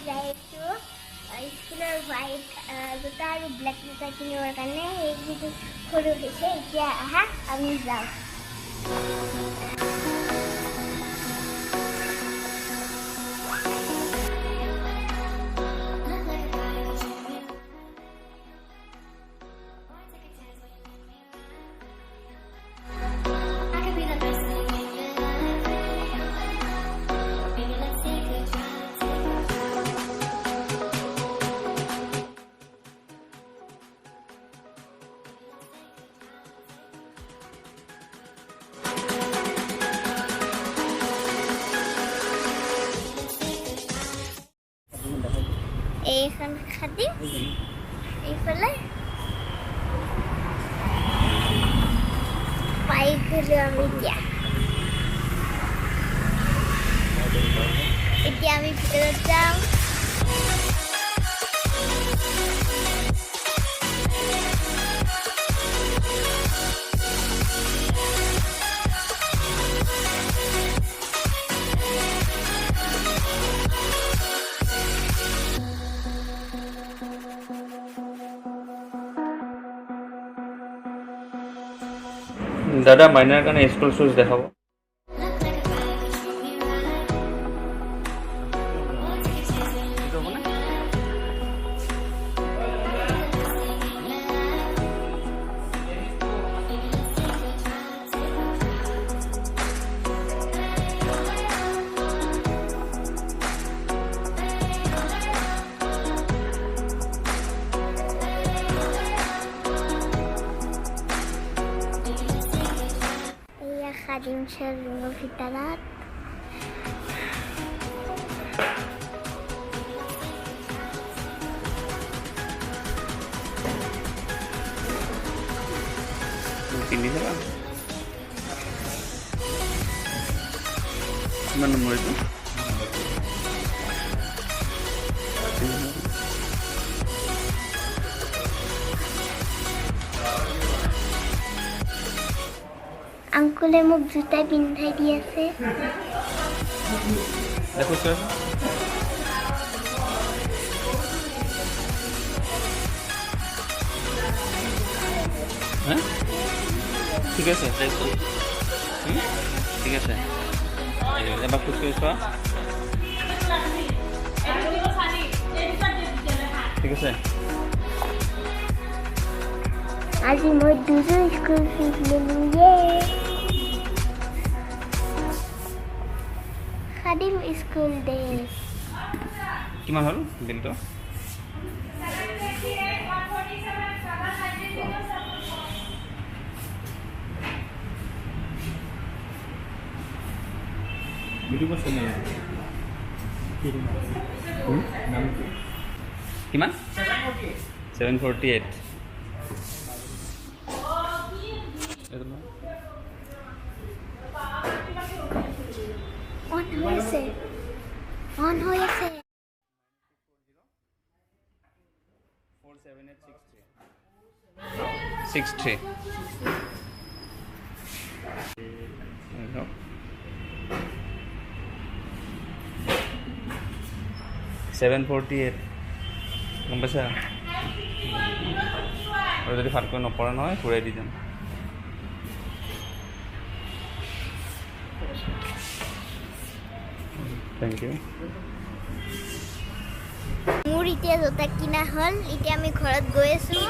যাই আছোঁ স্কুলৰ হোৱাইট জোতা আৰু ব্লেক জোতা কিনিবৰ কাৰণে। সেইকেইদিন সৰু হৈছে, এতিয়া আহা আমি যাওঁ। এইখন খাদিম, এইফালে পাই গ'লো আমি। এতিয়া আমি ভিতৰত যাওঁ। দাদা মাইনাৰ কাৰণে স্কুল শ্বুজ দেখাব। খাদিম শ্ব'ৰুমৰ ভিতৰত কিমান নম্বৰ এইটো? আংকুলে মোক জোতা পিন্ধাই দি আছে। দেখো স্যাৰ, হ্যাঁ ঠিক আছে, ঠিক আছে। এবাৰ খুশ কৰে চোৱা, ঠিক আছে। আজি মই দুজন স্কুল ফিজ ল'লো। খাদিম স্কুল ড্ৰেছ কিমান হ'ল বিলটো? কিমান? 748। অন হৈ আছে। 47863। 748 গম পাইছা? আৰু যদি ভালকৈ নপৰা নহয় ঘূৰাই দি যাম। Thank you. মোৰ এতিয়া জোতা কিনা হ'ল, এতিয়া আমি ঘৰত গৈ আছোঁ।